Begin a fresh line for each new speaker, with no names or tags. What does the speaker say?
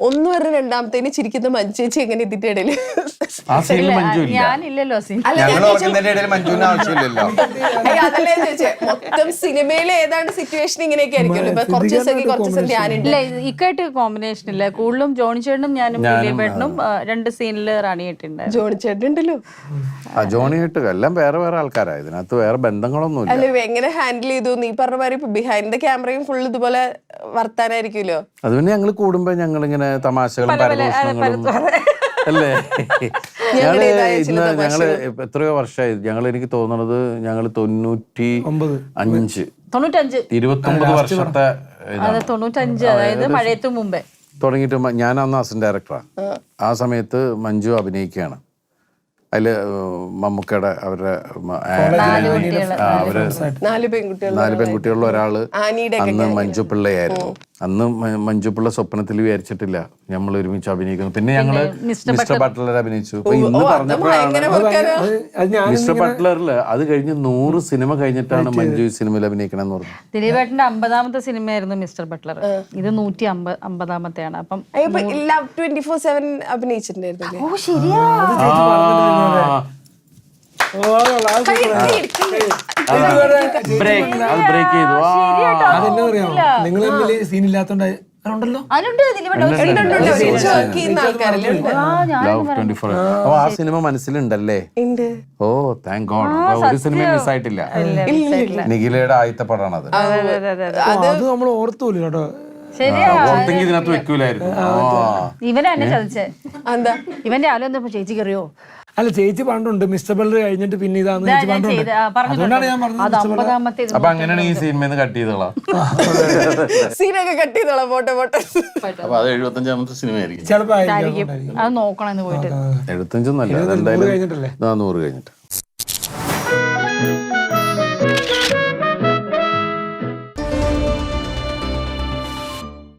ഒന്ന് പറഞ്ഞ രണ്ടാമത്തേന് ചിരിക്കുന്ന മഞ്ചേച്ചി എങ്ങനെ ഇതിന്റെ ഇടയില്
ഞാനില്ലല്ലോ
അതല്ലേ ചോദിച്ചേ മൊത്തം സിനിമയിലെ ഏതാണ്ട് സിറ്റുവേഷൻ ഇങ്ങനെയൊക്കെ ആയിരിക്കുമല്ലോ ഇപ്പൊ കുറച്ച് ദിവസം കുറച്ച് ദിവസം ധ്യാനുണ്ട്
ഇക്കായിട്ട് കോമ്പിനേഷൻ ഇല്ല കൂടുതലും ജോണി ചേട്ടനും ഞാനും ദിലീപേട്ടനും 2 സീനില് റാണിയായിട്ടുണ്ട്
ജോണി ചേട്ടൻ ഉണ്ടല്ലോ
ജോണിയായിട്ട് എല്ലാം വേറെ വേറെ ആൾക്കാരാ ഇതിനകത്ത് വേറെ ബന്ധങ്ങളൊന്നും
അല്ല എങ്ങനെ ഹാൻഡിൽ ചെയ്തു നീ പറഞ്ഞ മാതിരി ഇപ്പൊ ബിഹൈൻഡ് ദ ക്യാമറയും ഫുൾ ഇതുപോലെ വർത്താനായിരിക്കുമല്ലോ
അത് പിന്നെ ഞങ്ങൾ കൂടുമ്പോ ഞങ്ങളിങ്ങനെ തമാശകളും പരദൂഷണങ്ങളും അല്ലേ ഞങ്ങള് എത്രയോ വർഷമായി എനിക്ക് തോന്നുന്നത് ഞങ്ങള് 95 29 വർഷത്തെ
95 അതായത് മഴയത്ത് മുമ്പേ
തുടങ്ങിയിട്ട് ഞാൻ അന്ന് അസിസ്റ്റന്റ് ഡയറക്ടറാണ് ആ സമയത്ത് മഞ്ജു അഭിനയിക്കുകയാണ് അതില് മമ്മൂക്കയുടെ അവരുടെ അവര് 4 പെൺകുട്ടികളിൽ ഒരാള് അന്ന് മഞ്ജു പിള്ളയായിരുന്നു അന്ന് മഞ്ജു പിള്ള സ്വപ്നത്തിൽ വിചാരിച്ചിട്ടില്ല നമ്മൾ ഒരുമിച്ച് അഭിനയിക്കുന്നു പിന്നെ ഞങ്ങള് മിസ്റ്റർ ബട്ട്ലർ അഭിനയിച്ചു ഇന്ന് പറഞ്ഞപ്പോഴാണ് മിസ്റ്റർ ബട്ട്ലറില് അത് കഴിഞ്ഞ് 100 സിനിമ കഴിഞ്ഞിട്ടാണ് മഞ്ജു ഈ സിനിമയിൽ അഭിനയിക്കണം എന്ന് പറഞ്ഞു
ദിലീപേട്ടന്റെ 50ാമത്തെ സിനിമയായിരുന്നു മിസ്റ്റർ ബട്ട്ലർ ഇത് 150ാമത്തെയാണ് അപ്പം
24/7 അഭിനയിച്ചിട്ടുണ്ടായിരുന്നു
ഓ ശരിയാ
നിങ്ങൾ സീൻ ഇല്ലാത്തോണ്ട്
ആ സിനിമ മനസ്സിലുണ്ടല്ലേ ഓ താങ്ക് ഗോഡ് ഒരു സിനിമ മിസ്സായിട്ടില്ല നിഖിലയുടെ ആദ്യത്തെ പടമാണ്
അത് നമ്മൾ ഓർത്തൂല്ലോ കേട്ടോ
ഓർത്തെങ്കിൽ ഇതിനകത്ത് വെക്കൂലായിരുന്നു
ഇവനെ ചതിച്ചേ എന്താ ഇവന്റെ ആലോചന ചേച്ചി കയറിയോ
അല്ല ചേച്ചി പണ്ടുണ്ട് മിസ്റ്റർ ബട്ട്ലർ കഴിഞ്ഞിട്ട് പിന്നെ ഇതാന്ന് ചേച്ചി പണ്ടുണ്ട് അതുകൊണ്ടാണ് ഞാൻ പറഞ്ഞത്
അപ്പൊ അങ്ങനെയാണ് ഈ സിനിമ കട്ട് ചെയ്തോളാം
സീനൊക്കെ കട്ട് ചെയ്തോളാം പോട്ടെ
അപ്പൊ അത് 75ാമത്തെ സിനിമ ആയിരിക്കും
ചിലപ്പോ
അത് നോക്കണം പോയിട്ട്
75 ഒന്നല്ല 100 കഴിഞ്ഞിട്ട്